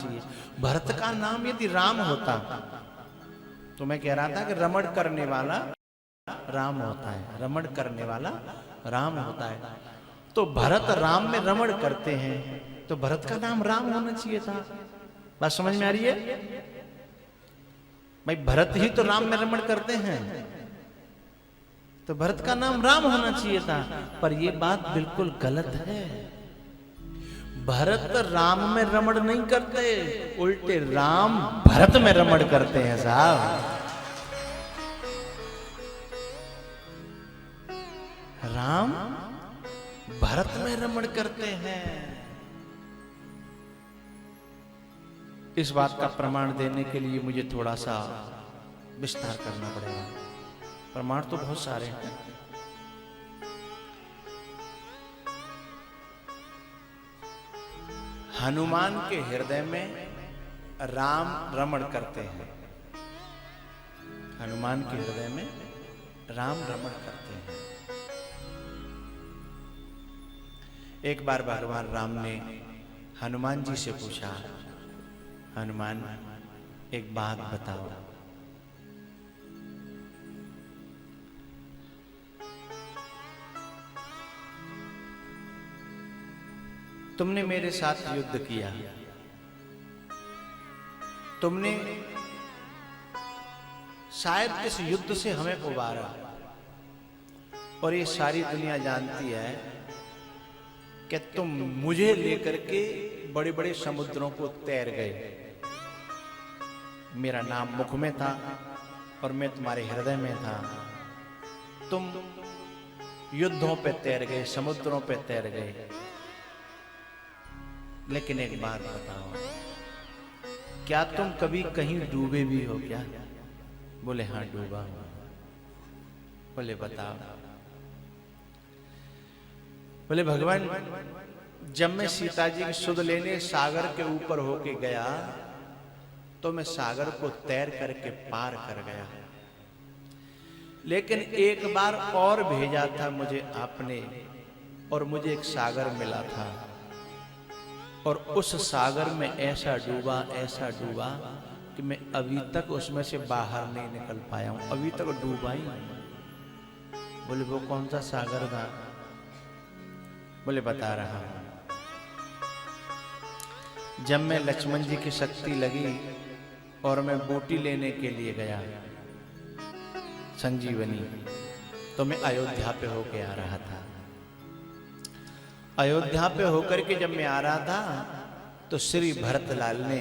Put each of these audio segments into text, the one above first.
चाहिए। भरत का नाम यदि राम होता तो मैं कह रहा था कि रमण करने वाला राम होता है, रमण करने वाला राम होता है। तो भरत राम में रमण करते हैं, तो भरत का नाम राम होना चाहिए था। बात समझ में आ रही है भाई? भरत ही तो राम में रमण करते हैं, तो भरत का नाम राम होना चाहिए था। पर यह बात बिल्कुल गलत है। भरत राम में रमण नहीं करते, उल्टे राम भरत में रमण करते हैं साहब। राम भरत में रमण करते हैं। इस बात का प्रमाण देने के लिए मुझे थोड़ा सा विस्तार करना पड़ेगा। प्रमाण तो बहुत सारे हैं। हनुमान के हृदय में राम रमण करते हैं। हनुमान के हृदय में राम रमण करते हैं। एक बार भगवान राम ने हनुमान जी से पूछा, हनुमान एक बात बताओ, तुमने मेरे साथ युद्ध किया, तुमने शायद इस युद्ध से हमें उबारा, और ये सारी दुनिया जानती है कि तुम मुझे लेकर के बड़े बड़े समुद्रों को तैर गए। मेरा नाम मुख में था और मैं तुम्हारे हृदय में था। तुम युद्धों पे तैर गए, समुद्रों पे तैर गए। लेकिन एक बात बताओ, क्या तुम कभी कहीं डूबे भी हो क्या? बोले हाँ डूबा हूं। बोले बताओ। बोले भगवान, जब मैं सीता जी की सुध लेने सागर के ऊपर होके गया तो मैं सागर को तैर करके पार कर गया, लेकिन एक बार और भेजा था मुझे आपने, और मुझे एक सागर मिला था, और उस सागर में ऐसा डूबा कि मैं अभी तक उसमें से बाहर नहीं निकल पाया हूं, अभी तक डूबा ही नहीं। बोले वो कौन सा सागर था? बोले बता रहा हूं। जब मैं लक्ष्मण जी की शक्ति लगी और मैं बूटी लेने के लिए गया संजीवनी, तो मैं अयोध्या पे होके आ रहा था। अयोध्या पे होकर के जब मैं आ रहा था तो श्री भरतलाल ने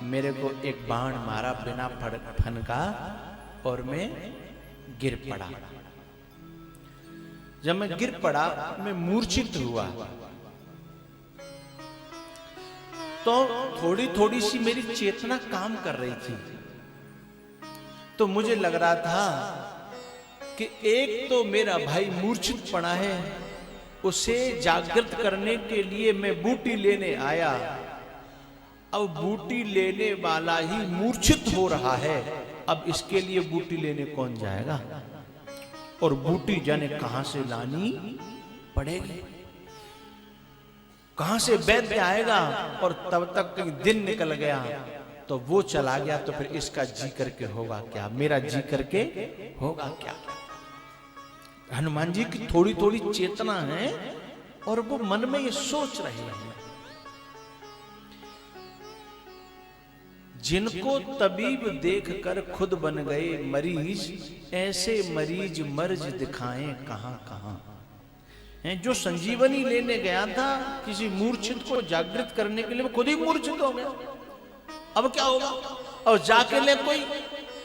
मेरे को एक बाण मारा बिना फनका, और मैं गिर पड़ा। जब मैं गिर पड़ा मैं मूर्छित हुआ, तो थोड़ी थोड़ी सी मेरी चेतना काम कर रही थी। तो मुझे लग रहा था कि एक तो मेरा भाई मूर्छित पड़ा है, उसे जागृत करने के लिए मैं बूटी लेने आया। अब बूटी लेने वाला ही मूर्छित हो रहा है, अब इसके लिए बूटी लेने कौन जाएगा? और बूटी जाने कहां से लानी पड़ेगी, कहां से वैद्य आएगा? और तब तक कहीं दिन निकल गया, तो वो चला गया, तो फिर इसका जी करके होगा क्या? मेरा जी करके होगा क्या? हनुमान जी की थोड़ी थोड़ी चेतना है और वो मन में ये सोच रहे हैं। जिनको तबीब देखकर खुद बन गए मरीज, ऐसे मरीज मर्ज दिखाएं कहां कहां। जो संजीवनी लेने गया था किसी मूर्छित को जागृत करने के लिए, वो खुद ही मूर्छित हो गया। अब क्या होगा? और जाके ले कोई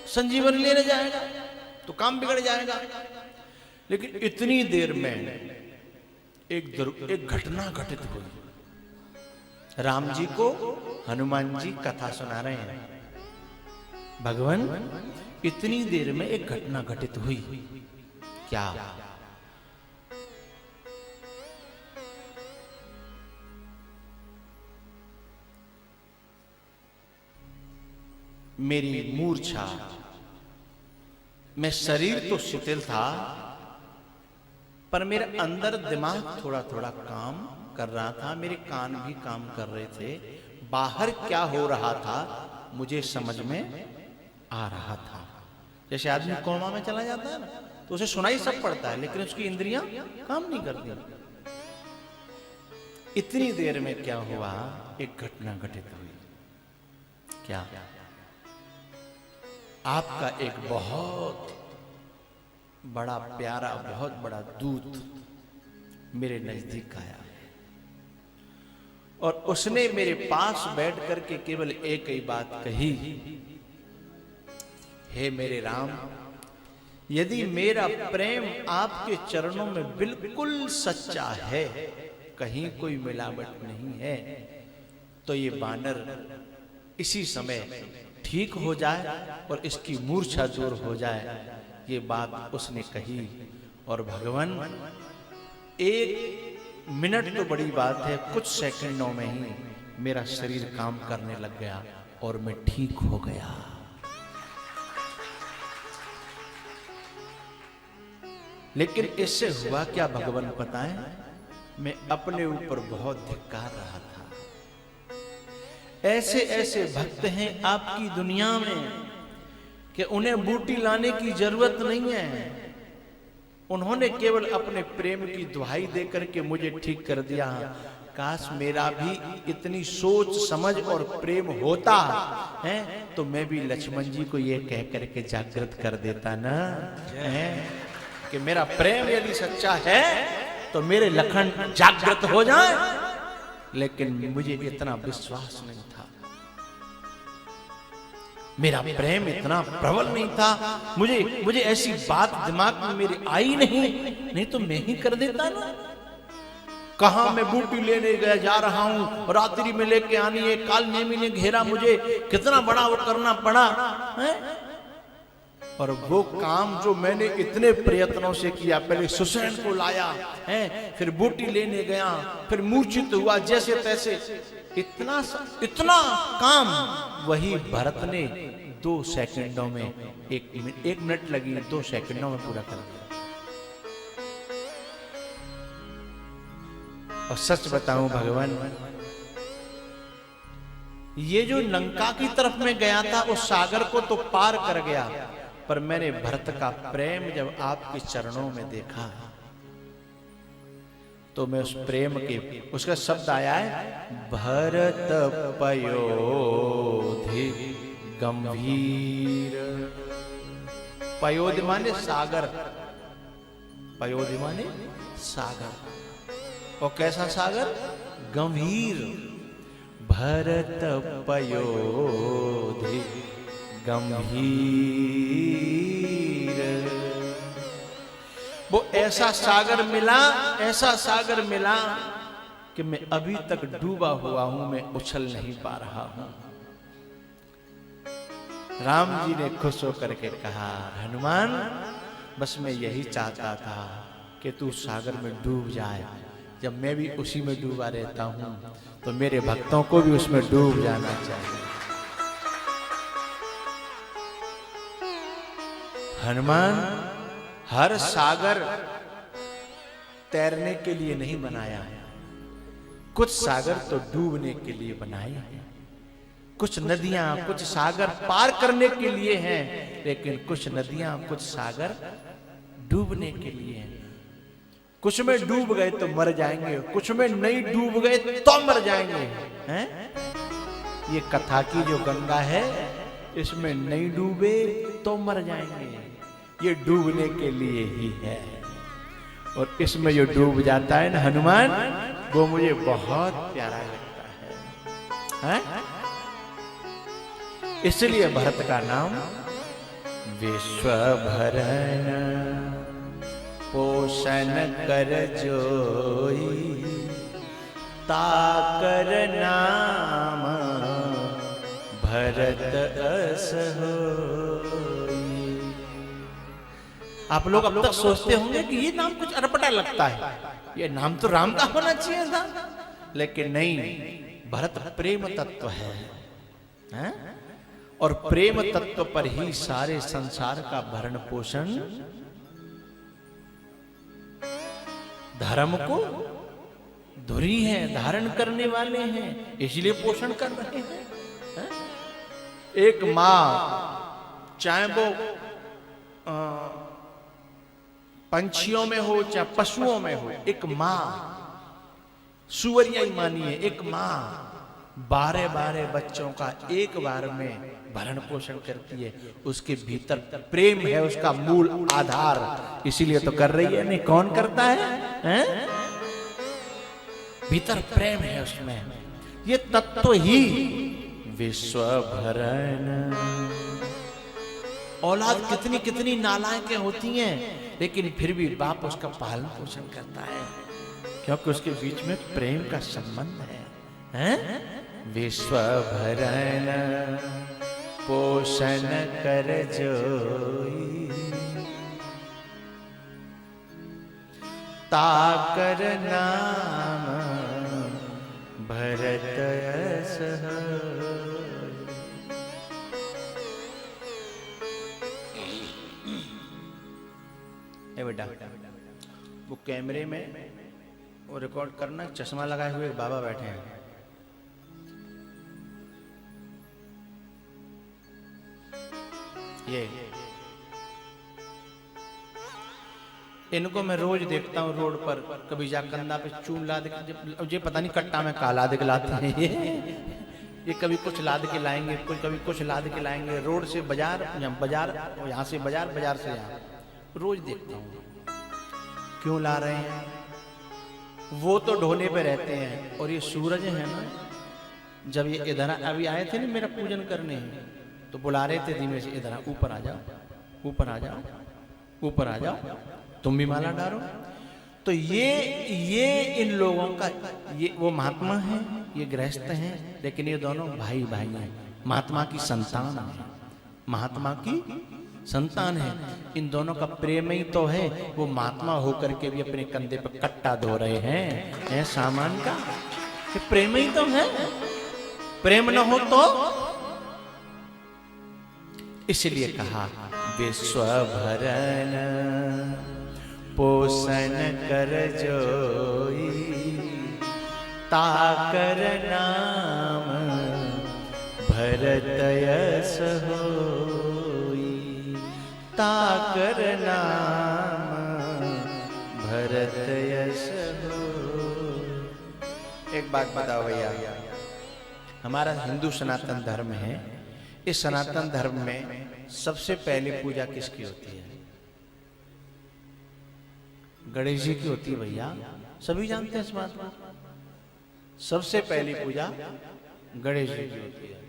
संजीवनी लेने जाएगा तो काम बिगड़ जाएगा। लेकिन इतनी देर में एक घटना घटित हुई। राम जी को हनुमान जी कथा सुना रहे हैं। भगवान, इतनी देर में एक घटना घटित हुई। क्या? मेरी मूर्छा, मैं शरीर तो शिथिल था पर मेरे अंदर दिमाग थोड़ा थोड़ा काम कर रहा था, मेरे कान भी काम कर रहे थे, बाहर क्या हो रहा था मुझे समझ में आ रहा था। जैसे आदमी कोमा में चला जाता है ना, तो उसे सुनाई सब पड़ता है लेकिन उसकी इंद्रियां काम नहीं करती। इतनी देर में क्या हुआ, एक घटना घटित हुई। क्या? आपका एक बहुत बड़ा प्यारा, बहुत बड़ा दूत मेरे नजदीक आया और उसने मेरे पास बैठ करके केवल एक ही बात कही, हे मेरे राम, यदि मेरा प्रेम आपके चरणों में बिल्कुल सच्चा है, कहीं कोई मिलावट नहीं है, तो ये बानर इसी समय ठीक हो जाए और इसकी मूर्छा दूर हो जाए। ये बात उसने कही और भगवान, एक मिनट तो बड़ी बात है, कुछ सेकंडों में ही मेरा शरीर काम करने लग गया और मैं ठीक हो गया। लेकिन इससे हुआ क्या भगवान बताएं, मैं अपने ऊपर बहुत धिक्कार रहा था। ऐसे ऐसे भक्त हैं आपकी दुनिया में कि उन्हें बूटी लाने की जरूरत नहीं है, उन्होंने केवल अपने प्रेम की दुहाई देकर के मुझे ठीक कर दिया। काश मेरा भी इतनी सोच समझ और प्रेम होता है तो मैं भी लक्ष्मण जी को ये कह करके जागृत कर देता ना, है कि मेरा प्रेम यदि सच्चा है तो मेरे लखन जागृत हो जाए। लेकिन मुझे इतना विश्वास नहीं था, मेरा प्रेम इतना प्रबल नहीं था, मुझे ऐसी बात दिमाग में मेरे आई नहीं तो मैं ही कर देता ना। कहां मैं बूटी लेने गया जा रहा हूं, रात्रि में लेके आनी है, काल नेमी ने घेरा मुझे, कितना बड़ा वो करना पड़ा है? और वो काम जो मैंने इतने प्रयत्नों से किया, पहले सुसैन को लाया है, फिर बूटी लेने गया, फिर मूर्छित हुआ जैसे तैसे, इतना काम वही भरत ने 2 सेकंडों में, एक मिनट लगी, 2 सेकंडों में पूरा कर दिया। और सच बताऊं भगवान, ये जो लंका की तरफ में गया था उस सागर को तो पार कर गया, पर मैंने भरत का प्रेम जब आपके चरणों में देखा तो मैं उस प्रेम के, उसका शब्द आया है भरत पयोधि गंभीर। पयोधि माने सागर, पयोधि माने सागर, और कैसा सागर? गंभीर। भरत पयोधि गंभीर, वो ऐसा सागर मिला, ऐसा सागर मिला कि मैं अभी तक डूबा हुआ हूं, मैं उछल नहीं पा रहा हूं। राम जी ने खुश होकर के कहा, हनुमान बस मैं यही चाहता था कि तू सागर में डूब जाए, जब मैं भी उसी में डूबा रहता हूं तो मेरे भक्तों को भी उसमें डूब जाना चाहिए। हनुमान, हर सागर तैरने के लिए नहीं बनाया है, कुछ सागर तो डूबने के लिए बनाए हैं। कुछ नदियां, कुछ सागर पार करने के लिए हैं, लेकिन कुछ नदियां, कुछ सागर डूबने के लिए हैं। कुछ में डूब गए तो मर जाएंगे, कुछ में नहीं डूब गए तो मर जाएंगे, हैं? ये कथा की जो गंगा है, इसमें नहीं डूबे तो मर जाएंगे, ये डूबने के लिए ही है। और इसमें जो डूब जाता है ना हनुमान, वो मुझे बहुत प्यारा लगता है, हैं? इसलिए भरत का नाम विश्वभरण पोषण कर जोई, ताकर नाम भरत अस होई। आप लोग अब तक सोचते होंगे कि ये नाम कुछ अटपटा लगता है, ये नाम तो राम का होना चाहिए था, लेकिन नहीं, भरत प्रेम तत्व है? और प्रेम तत्व पर ही सारे संसार का भरण पोषण, धर्म को धुरी हैं, धारण करने वाले हैं, इसलिए पोषण कर रहे हैं, है? एक माँ चाहे वो पंछियों में हो चाहे पशुओं में हो, एक माँ सुअरिया ही मानिए, एक माँ 12 बच्चों का एक बार में भरण पोषण करती है। उसके भीतर प्रेम है, उसका मूल आधार, इसीलिए तो कर रही है। नहीं कौन करता है, हैं? भीतर प्रेम है उसमें। ये तत्व ही विश्व भरण। औलाद कितनी कितनी नालायकें होती हैं, लेकिन फिर भी बाप उसका पालन पोषण करता है, क्योंकि उसके बीच में प्रेम का संबंध है, हैं? विश्व भरण पोषण कर जोई, ताकर नाम भरत यश। ए बेटा, वो कैमरे में वो रिकॉर्ड करना, चश्मा लगाए हुए बाबा बैठे हैं। ये इनको मैं रोज देखता हूँ रोड पर, कभी जा कंधा पे चून लाद के, ये पता नहीं कट्टा में का लाद के लाते हैं ये कभी कुछ लाद के लाएंगे, कभी कुछ लाद के लाएंगे, रोड से बाजार, बाजार यहाँ से बाजार, बाजार से यहाँ, रोज देखता हूँ क्यों ला रहे हैं। वो तो ढोने पे रहते हैं, और ये सूरज है ना, जब ये इधर अभी आए थे ना मेरा पूजन करने, तो बुला रहे थे धीमे से, इधर ऊपर आ जाओ, ऊपर आ जाओ, ऊपर आ जाओ, तुम भी माला डालो। तो ये इन लोगों का, ये वो महात्मा है, ये गृहस्थ हैं, लेकिन ये दोनों भाई भाई हैं, महात्मा की संतान है, महात्मा की संतान है। इन दोनों का प्रेम ही तो है। वो महात्मा होकर के भी अपने कंधे पर कट्टा धो रहे हैं सामान का, ये प्रेम ही तो है। प्रेम न हो तो, इसलिए कहा विश्व भरण पोषण कर जोई, ताकर नाम भरत यश होई, ताकर नाम भरत यश होई। एक बात बताओ भैया, हमारा हिंदू सनातन धर्म है, इस सनातन धर्म में सबसे पहली पूजा किसकी होती है? गणेश जी की होती है भैया, सभी जानते हैं इस बात को। सबसे पहली पूजा गणेश जी की होती है।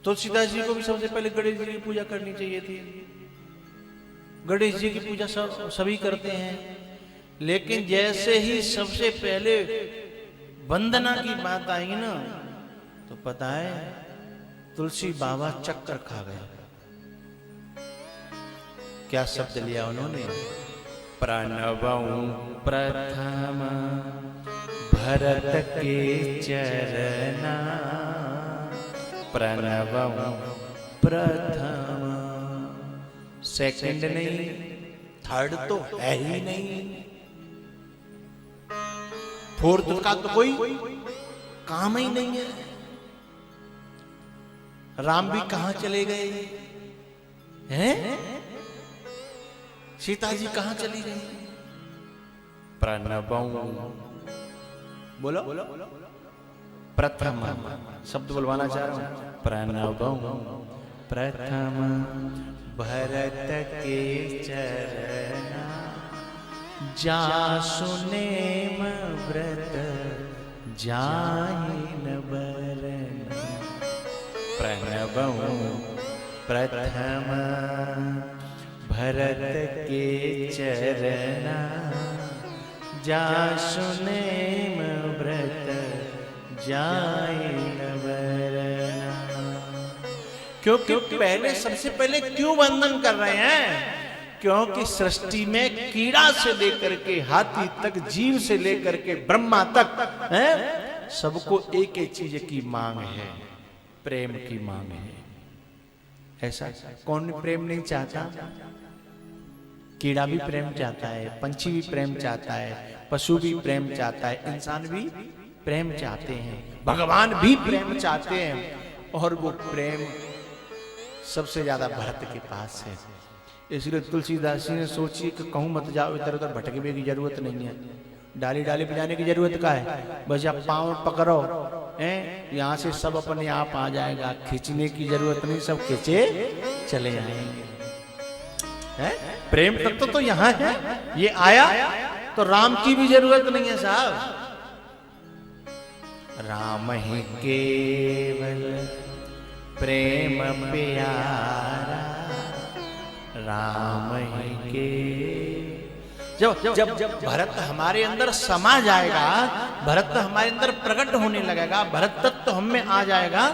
तुलसीदास जी को भी सबसे पहले गणेश जी की पूजा करनी चाहिए थी। गणेश जी की पूजा सभी करते हैं, लेकिन जैसे ही सबसे पहले वंदना की बात आई ना, तो पता है तुलसी बाबा चक्कर खा गए। क्या शब्द लिया उन्होंने? प्रणवं प्रथम भरत के चरना, प्रणवं प्रथम। सेकंड नहीं, थर्ड तो है ही नहीं, फोर्थ का तो कोई काम ही नहीं है। राम भी कहां चले गए हैं? सीता जी कहां चली गई? प्रणवं, बोलो प्रथम, शब्द बुलवाना चाह रहा हूं। प्रणवं प्रथम भरत के चरना, जासुनेम व्रत जाहिन बरन। प्रणवं प्रथम भरत के चरना, जासुनेम व्रत जाहिन बरन। क्योंकि पहले, सबसे पहले क्यों वंदन कर रहे हैं? क्योंकि सृष्टि में कीड़ा से लेकर के हाथी तक, जीव से लेकर के ब्रह्मा तक, हैं, सबको एक एक चीज की मांग है, प्रेम की मांग है। ऐसा कौन प्रेम नहीं चाहता? कीड़ा भी प्रेम चाहता है, पंछी भी प्रेम चाहता है, पशु भी प्रेम चाहता है, इंसान भी प्रेम चाहते हैं, भगवान भी प्रेम चाहते हैं। और वो प्रेम सबसे ज्यादा भरत के पास है। इसलिए तुलसीदास जी ने सोची कि कहूं मत जाओ, इधर उधर भटकने की जरूरत नहीं है, डाली डाली बजाने की जरूरत का है, बस आप पाँव पकड़ो हैं, यहाँ से सब अपने आप आ जाएगा, खींचने की जरूरत नहीं, सब खींचे चले आएंगे। है प्रेम तत्व तो यहाँ है, ये आया तो राम की भी जरूरत नहीं है साहब। राम ही केवल प्रेम प्यारा, राम ही के जब जब जब भरत हमारे अंदर समा जाएगा, भरत हमारे अंदर प्रकट होने लगेगा, भरत तत्व हम में आ जाएगा,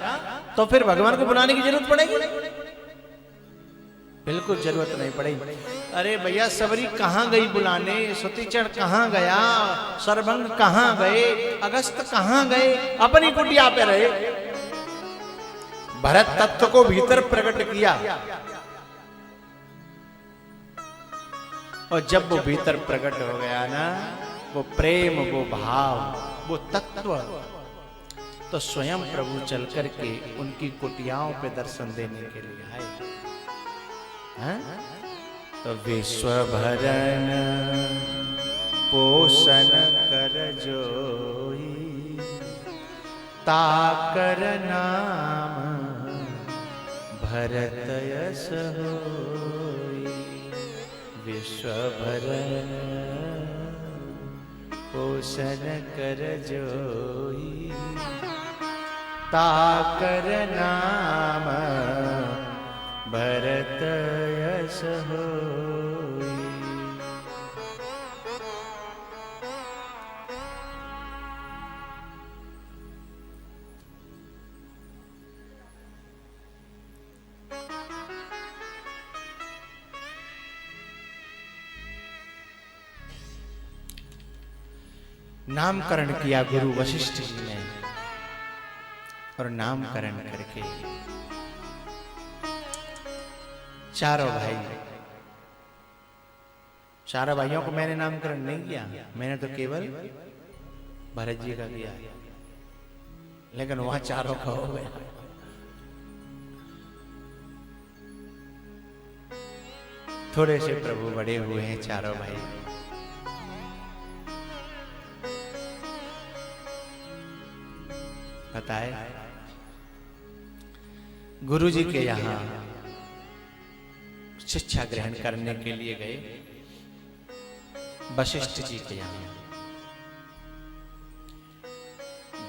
तो फिर भगवान को बुलाने की जरूरत पड़ेगी? बिल्कुल जरूरत नहीं पड़ेगी। अरे भैया सबरी कहाँ गई बुलाने, सुतिचढ़ कहाँ गया, सरभंग कहाँ गए, अगस्त कहाँ गए, अपनी कुटिया पे रहे। भरत तत्व को भीतर प्रकट किया, और जब वो भीतर प्रकट हो गया ना, वो प्रेम, वो भाव, वो तत्व, तो स्वयं प्रभु चल करके उनकी कुटियाओं पे दर्शन देने के लिए आए। तो विश्व भरण पोषण कर जोई, ताकर नाम भरत यश होई। विश्व भरण पोषण कर जोई, ताकर नाम भरत यश होई। नामकरण किया गुरु वशिष्ठ जी ने, और नामकरण करके चारों भाइयों को मैंने नामकरण नहीं किया, मैंने तो केवल भरत जी का किया, लेकिन वहां चारों का हो गया। थोड़े से प्रभु बड़े हुए हैं चारों भाई। बताए गुरु जी के यहाँ शिक्षा ग्रहण करने के लिए गए, वशिष्ठ जी के यहाँ।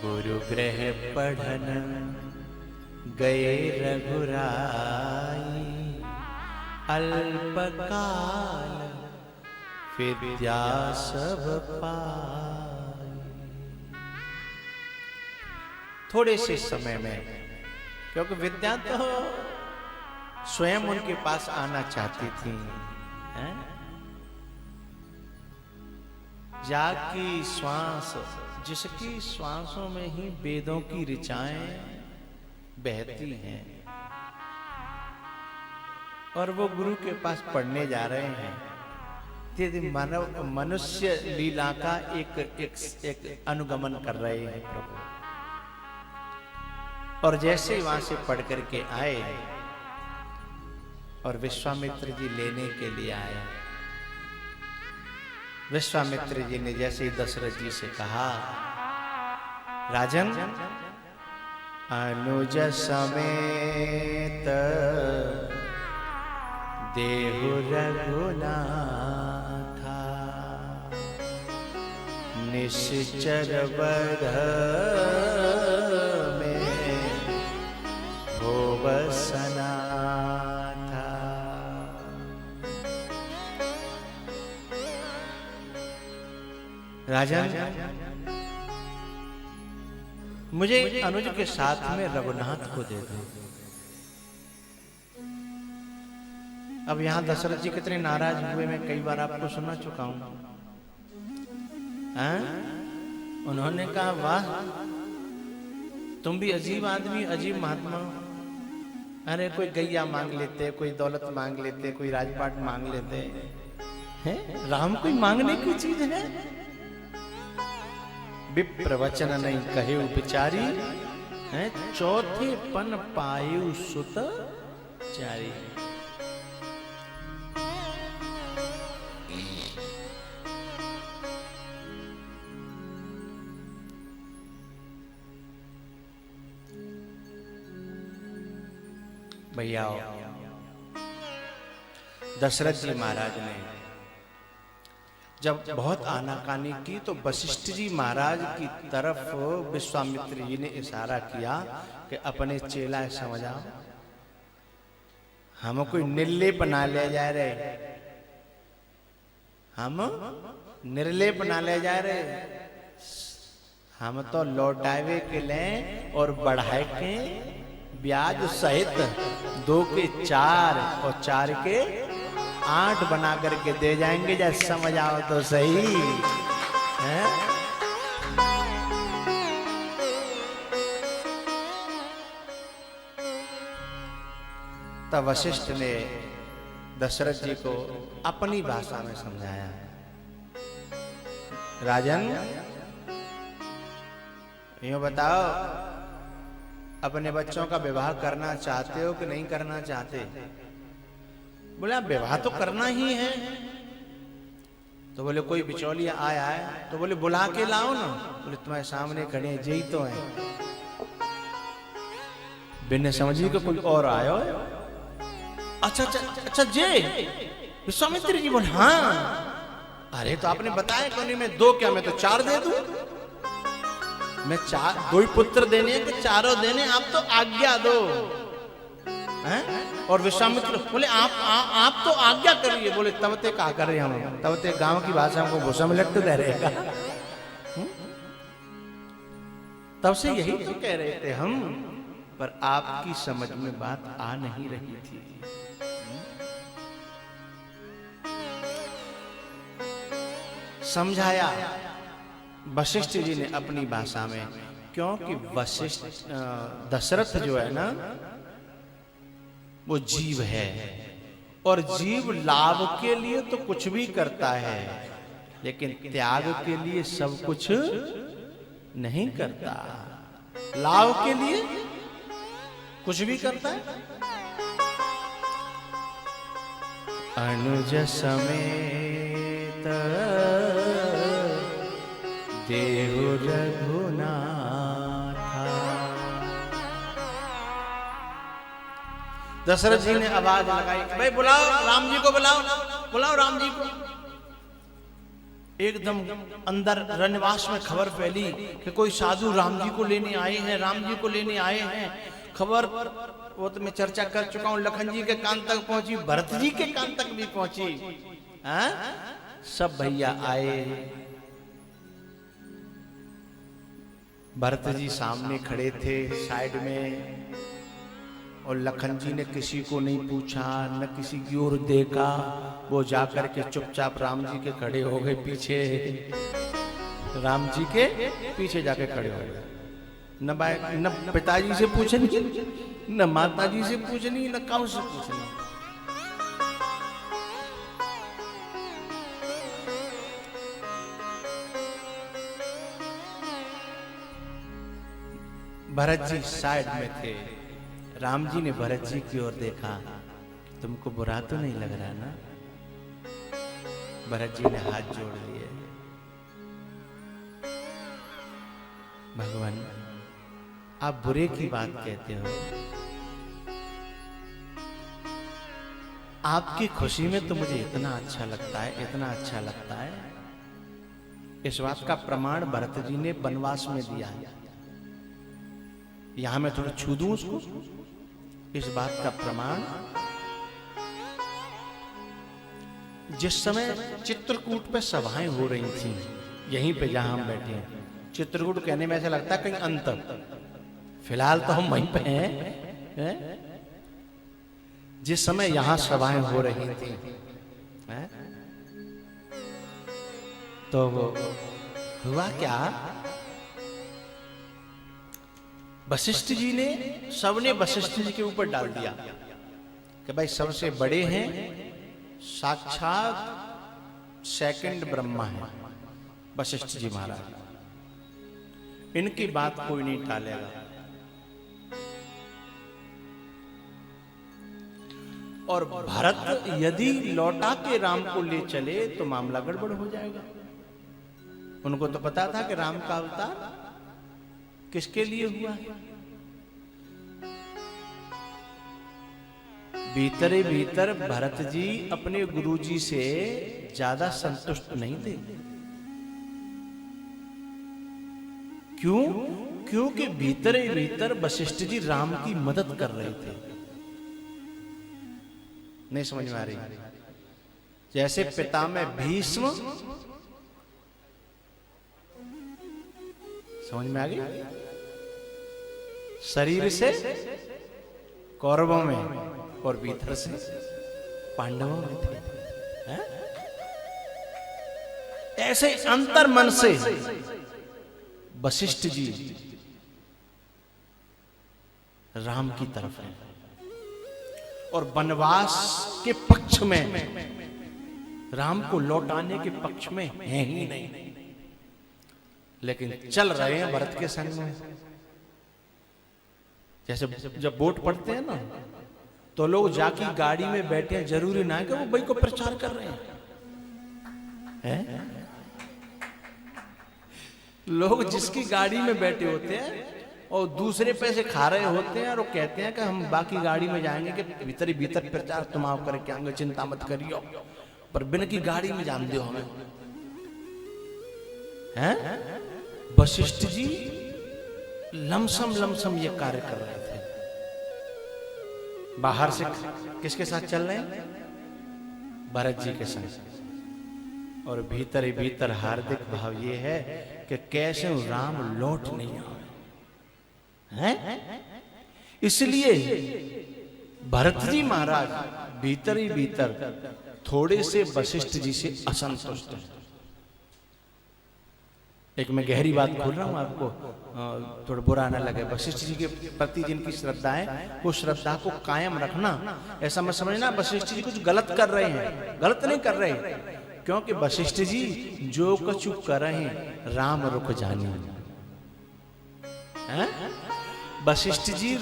गुरु गृह पढ़न गए रघुराई, अल्पकाल विद्या सब पाई। थोड़े से समय में, क्योंकि विद्या तो स्वयं उनके पास आना चाहती थी, जाकी श्वास, जिसकी श्वासों में ही वेदों की ऋचाएं बहती हैं, और वो गुरु के पास पढ़ने जा रहे हैं। यदि मानव मनुष्य लीला का एक अनुगमन कर रहे हैं प्रभु। और जैसे ही वहां से पढ़ करके आए और विश्वामित्र जी लेने के लिए आए, विश्वामित्र जी ने जैसे ही दशरथ जी से कहा, राजन अनुज समेत देहु रघुनाथा, निश्चर बध में हो बसना था। राजन मुझे अनुज के साथ में रघुनाथ को दे दो। अब यहाँ दशरथ जी कितने नाराज हुए, मैं कई बार आपको सुना चुका हूं। उन्होंने कहा, वाह तुम भी अजीब आदमी, अजीब महात्मा। अरे कोई गैया मांग लेते, कोई दौलत मांग लेते, कोई राजपाट मांग लेते, है? राम कोई मांगने की चीज है? विप्र वचन नहीं कहे बिचारी, है चौथे पन पायु सुत चारी। भैया दशरथ जी महाराज ने जब बहुत आनाकानी की तो वशिष्ठ जी महाराज की तरफ विश्वामित्र जी ने इशारा किया कि अपने चेला समझाओ, हम कोई निर्लेप ना ले जा रहे, हम निर्लेप ना ले जा रहे, हम तो लौटावे के ले और बढ़ाए के ब्याज सहित 2 के 4 और 4 के 8 बना करके दे जाएंगे, जैसे समझ आओ तो सही है। तब वशिष्ठ ने दशरथ जी को अपनी भाषा में समझाया, राजन यूं बताओ, अपने बच्चों का विवाह करना चाहते हो कि नहीं करना चाहते? बोले आप विवाह तो करना ही है। तो बोले कोई बिचौलिया आया है? तो बोले बुला के लाओ ना। बोले तुम्हारे सामने खड़े हैं, यही तो है। बिन समझी को कोई और आयो? अच्छा अच्छा अच्छा जे विश्वामित्र जी बोले हाँ। अरे तो आपने बताया क्यों नहीं? मैं 2 क्या, मैं तो 4 दे दूं। मैं 2 ही पुत्र देने हैं कि 4 देने? आप तो आज्ञा दो हैं? और विश्वामित्र बोले आप तो आज्ञा करिए। बोले तब ते क्या कर रहे हम? तब ते गांव की भाषा हमको भूसा में लटक दे रहेगा। तब से यही तो कह रहे थे हम, पर आपकी समझ में बात आ नहीं रही थी। समझाया वशिष्ठ जी ने अपनी भाषा में, क्योंकि वशिष्ठ दशरथ जो है ना वो जीव है, और जीव लाभ के लिए तो कुछ भी करता है, लेकिन त्याग के लिए सब कुछ नहीं करता। लाभ के लिए कुछ भी करता है। अनुज समेत देहु रघुनाथा। दशरथ जी ने आवाज लगाई, भाई बुलाओ राम जी को, बुलाओ बुलाओ राम जी को। एकदम अंदर रनवास में खबर फैली कि कोई साधु राम जी को लेने आए हैं, राम जी को लेने आए हैं। खबर वो तो मैं चर्चा कर चुका हूं, लखन जी के कान तक पहुंची, भरत जी के कान तक भी पहुंची। सब भैया आए, भरत जी सामने खड़े थे साइड में, और लखन जी ने किसी को नहीं पूछा, न किसी की ओर देखा। वो जाकर के चुपचाप राम जी के खड़े हो गए पीछे, राम जी के पीछे जाके खड़े हो गए। न पिताजी से पूछनी, न माताजी से पूछनी, न काऊ से पूछनी। भरत जी साइड में थे। राम जी ने भरत जी की ओर देखा, तुमको बुरा तो नहीं लग रहा ना? भरत जी ने हाथ जोड़ लिए, भगवान आप बुरे की बात कहते हो, आपकी खुशी में तो मुझे इतना अच्छा लगता है, इतना अच्छा लगता है। इस बात का प्रमाण भरत जी ने वनवास में दिया है। यहां मैं थोड़ा छू दूं उसको। इस बात का प्रमाण, जिस समय चित्रकूट पे सभाएं हो रही थी, यहीं पे जहां हम बैठे हैं, चित्रकूट कहने में ऐसा लगता है कहीं अंतर, फिलहाल तो हम वहीं पे हैं। जिस समय यहां सभाएं हो रही थी, तो हुआ क्या, वशिष्ठ जी ने, सबने वशिष्ठ जी के ऊपर डाल दिया कि भाई सबसे बड़े हैं, साक्षात सेकंड ब्रह्मा है वशिष्ठ जी महाराज, इनकी बात कोई नहीं टालेगा। और भरत यदि लौटा के राम को ले चले तो मामला गड़बड़ हो जाएगा। उनको तो पता था कि राम का अवतार किसके लिए हुआ है। भीतर ही भीतर भरत जी अपने गुरुजी से ज्यादा संतुष्ट नहीं थे। क्यों? क्योंकि भीतर ही भीतर वशिष्ठ जी राम की मदद कर रहे थे। नहीं समझ में आ रही? जैसे पितामह भीष्म, समझ में आ गई, शरीर से कौरवों में और भीतर से पांडवों में थे। है? ऐसे अंतर मन से वशिष्ठ जी राम की तरफ है और वनवास के पक्ष में, राम को लौटाने के पक्ष में है ही नहीं, लेकिन चल रहे हैं भरत के संग में। जैसे जब वोट पड़ते हैं ना तो लोग जाकी गाड़ी में बैठे हैं, जरूरी ना है कि वो भाई को प्रचार कर रहे हैं। लोग जिसकी गाड़ी में बैठे होते हैं और दूसरे पैसे खा रहे होते हैं और वो कहते हैं कि हम बाकी गाड़ी में जाएंगे कि भीतर ही भीतर प्रचार तुम आओ करके आएंगे, चिंता मत करियो, पर बिन की गाड़ी में जान दो हमें। हैं? वशिष्ठ जी लमसम ये कार्य कर रहे थे। बाहर से किसके साथ चल रहे हैं? भरत जी के संग। और भीतर ही भीतर हार्दिक भाव ये है कि कैसे राम लौट नहीं आए हैं। इसलिए भरत जी महाराज भीतर ही भीतर थोड़े से वशिष्ठ जी से असंतुष्ट हैं। एक मैं गहरी बात खोल रहा हूं आपको, थोड़ा बुरा ना लगे। वशिष्ठ जी के प्रति जिनकी श्रद्धा है वो श्रद्धा को कायम रखना। ऐसा मत समझना वशिष्ठ जी कुछ गलत कर रहे हैं, गलत नहीं कर रहे, क्योंकि वशिष्ठ जी जो कछु कर रहे हैं राम रुक जाने। वशिष्ठ जी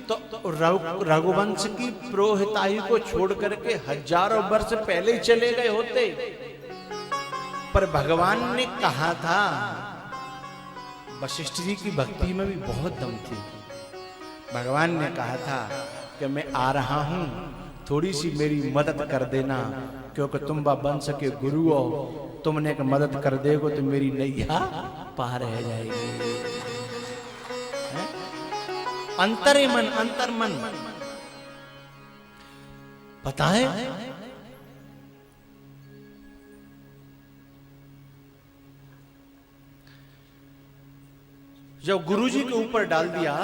तो रघुवंश की पुरोहिताई को छोड़ करके हजारों वर्ष पहले ही चले गए होते, पर भगवान ने कहा था, वशिष्ठ जी की भक्ति में भी बहुत दम थी। भगवान ने कहा था कि मैं आ रहा हूं, थोड़ी सी मेरी मदद कर देना, क्योंकि तुम वंश के गुरु हो, तुमने एक मदद कर देगो तो मेरी नैया पार रह जाएगी। अंतर मन पता है जब गुरुजी के ऊपर डाल दिया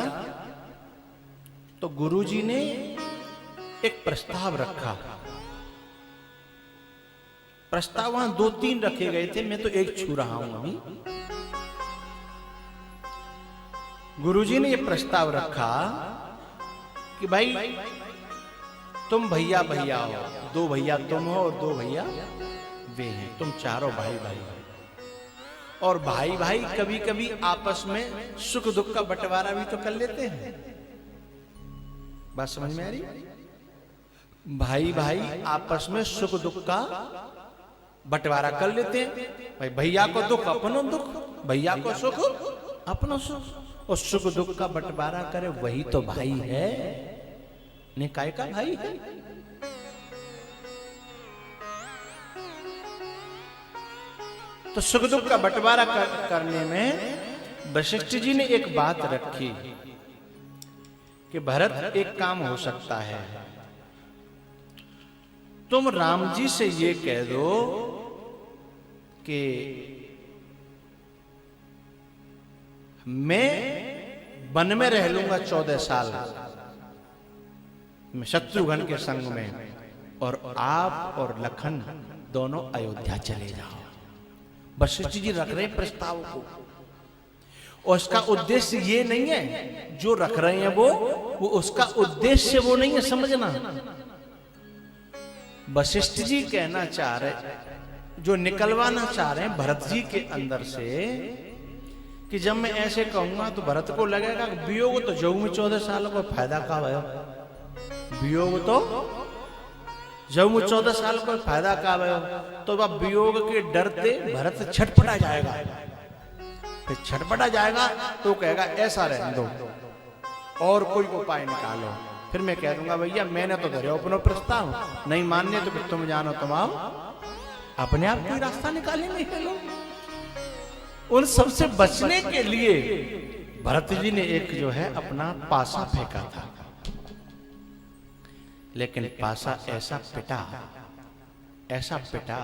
तो गुरुजी ने एक प्रस्ताव रखा। प्रस्ताव वहां 2-3 रखे गए थे, मैं तो एक छू रहा हूं अभी। गुरुजी ने यह प्रस्ताव रखा कि भाई तुम भैया भैया हो, 2 भैया तुम हो और 2 भैया वे हैं, तुम चारों भाई भाई हो। और भाई भाई कभी कभी आपस में सुख दुख का बंटवारा भी तो कर लेते हैं। बात समझ में आ रही? भाई भाई आपस में सुख दुख का बंटवारा कर लेते हैं। भाई भैया को दुख अपनो दुख, भैया को सुख अपनो सुख, और सुख दुख का बंटवारा करे वही तो भाई है। निकाय का भाई है। तो सुख दुख का बंटवारा करने में वशिष्ठ जी ने एक बात रखी कि भरत एक काम हो सकता है, तुम राम जी से ये कह दो कि मैं वन में रह लूंगा 14 साल मैं शत्रुघ्न के संग में, और आप और लखन दोनों अयोध्या चले जाओ। वशिष्ठ जी रख रहे हैं प्रस्ताव को, और उसका उद्देश्य ये नहीं है जो रख रहे हैं वो उसका उद्देश्य वो नहीं है, समझना। वशिष्ठ जी कहना चाह रहे जो निकलवाना चाह रहे हैं भरत जी के अंदर से कि जब मैं ऐसे कहूंगा तो भरत को लगेगा वियोग तो जऊ में 14 साल को फायदा का भयो, वियोग तो जऊ में 14 साल को फायदा का भयो। तो वह वियोग के डरते भरत छटपटा जाएगा, फिर छटपटा जाएगा तो कहेगा ऐसा रहने दो और कोई उपाय निकालो। फिर मैं कह दूंगा भैया मैंने तो धरे अपनो प्रस्ताव, नहीं मानने तो फिर तुम जानो, तुम आओ अपने आप कोई रास्ता निकाले नहीं है लोग। उन सबसे बचने के लिए भरत जी ने एक जो है अपना पासा फेंका था, लेकिन पासा ऐसा पिटा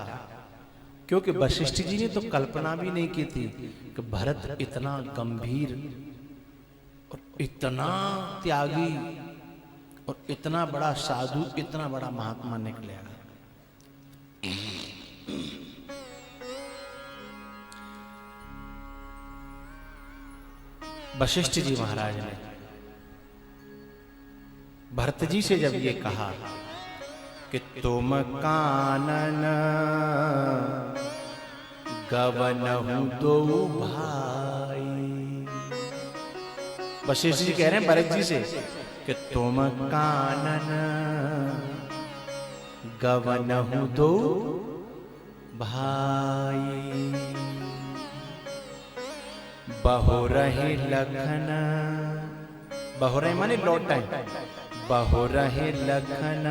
क्योंकि वशिष्ठ जी ने तो कल्पना भी नहीं की थी कि भरत इतना गंभीर और इतना त्यागी और इतना बड़ा साधु, इतना बड़ा महात्मा निकलेगा। वशिष्ठ जी महाराज ने भरत जी से जब ये कहा कि तुम कानन गवनहु दो भाई, वशिष्ठ जी कह रहे हैं भरत जी से कि तुम कानन गवनहु दो भाई, बहुरहि लखन, बहुरहि माने लौटाई, बहुरहि लखन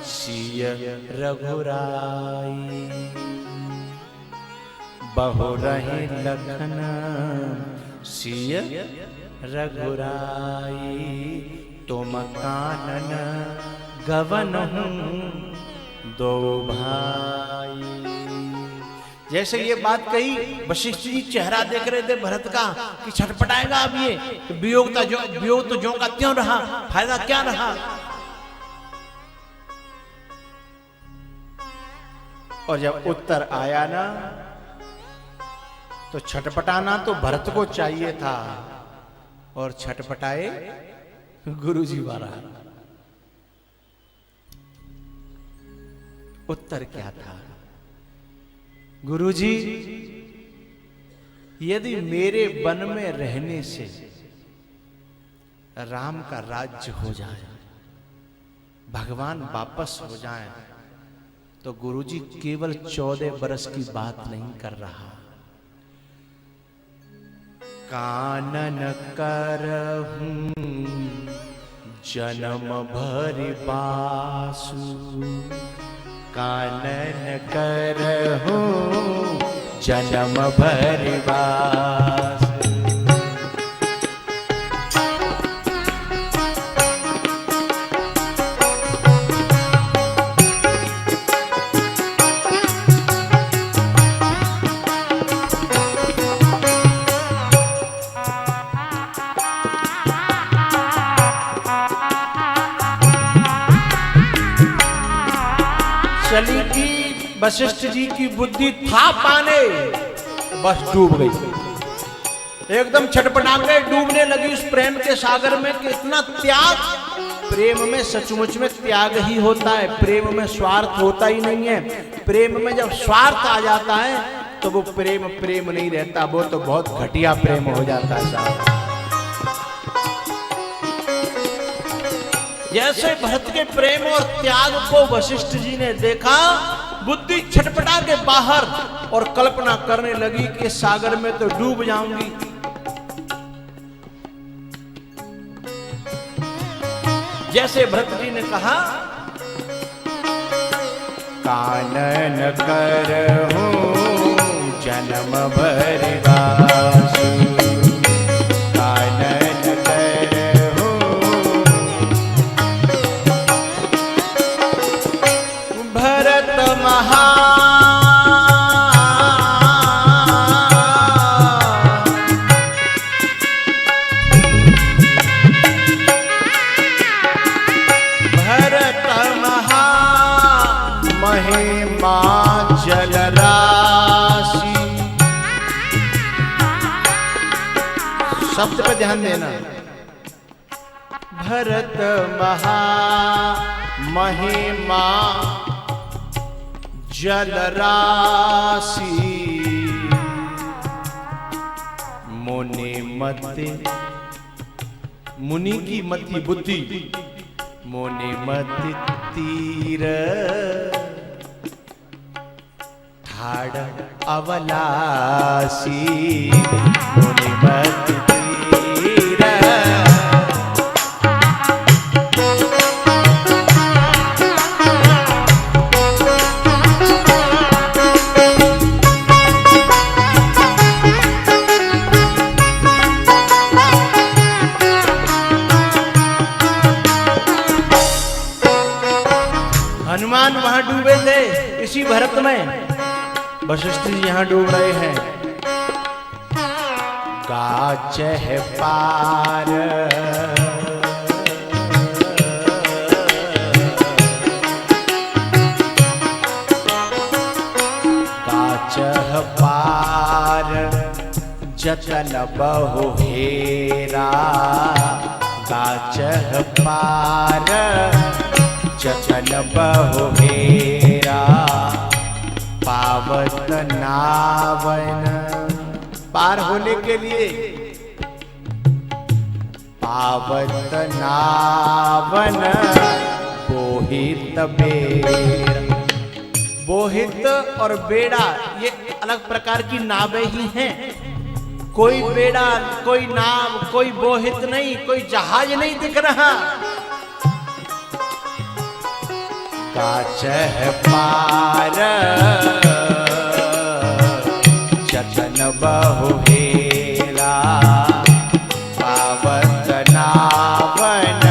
सिय रघुराई, बहुरहि लखन सिय रघुराई, तुम कानन गवनहु दो भाई। जैसे ये बात कही वशिष्ठ जी चेहरा देख रहे थे भरत का कि छटपटाएगा अब ये, वियोग तो जो का त्यों रहा, फायदा क्या रहा। और जब उत्तर आया ना तो छटपटाना तो भरत को चाहिए था और छटपटाए गुरु जी महाराज। उत्तर क्या था? गुरुजी, यदि मेरे वन में रहने से राम का राज्य हो जाए, भगवान वापस हो जाए, तो गुरुजी केवल 14 बरस की बात नहीं कर रहा। कानन करहूं जन्म भरि बासु, कानन करहूं जन्म भरि बासु। चली की वशिष्ठ जी की बुद्धि था पाने, बस डूब गई, एकदम छटपटा के डूबने लगी उस प्रेम के सागर में कि इतना त्याग। प्रेम में सचमुच में त्याग ही होता है, प्रेम में स्वार्थ होता ही नहीं है। प्रेम में जब स्वार्थ आ जाता है तो वो प्रेम प्रेम नहीं रहता, वो तो बहुत घटिया प्रेम हो जाता है साहब। जैसे भरत के प्रेम और त्याग को वशिष्ठ जी ने देखा, बुद्धि छटपटा के बाहर और कल्पना करने लगी कि सागर में तो डूब जाऊंगी। जैसे भरत जी ने कहा, कानन करहूं जन्म भरि बासु, कानन करहूं भरत महा महिमा जलराशि। शब्द पे ध्यान देना। भरत महा महिमा जल राशि मुनि मति, मुनि की मति बुद्धि, मुनि मति तीर ठाड़ अवलासी, मुनि मति तीर। हनुमान वहां डूबे थे इसी भरत में, वशिष्ठ जी यहां डूब रहे हैं। गाच है पार गाच पार जतन बहु हेरा, गाच पार जतन बहु हेरा, पावत नावन। पार होने के लिए पावत नावन बोहित बेड़ा। बोहित और बेड़ा ये अलग प्रकार की नावें ही हैं। कोई बेड़ा, कोई नाव, कोई बोहित नहीं, कोई जहाज नहीं दिख रहा। काच पार जतन बहु हेरा, पावत नावन